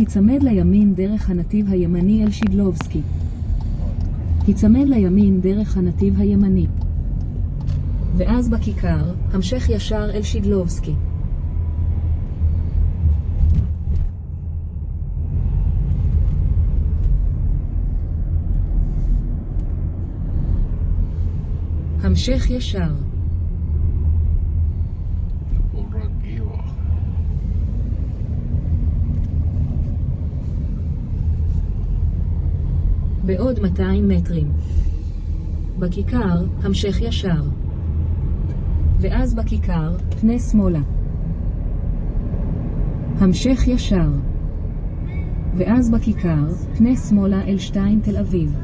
היצמד לימין דרך הנתיב הימני אל שידלובסקי. היצמד לימין דרך הנתיב הימני. ואז בכיכר, המשך ישר אל שידלובסקי. המשך ישר. בעוד 200 מטרים. בכיכר, המשך ישר. ואז בכיכר, פנה שמאלה. המשך ישר. ואז בכיכר, פנה שמאלה אל 2 תל אביב.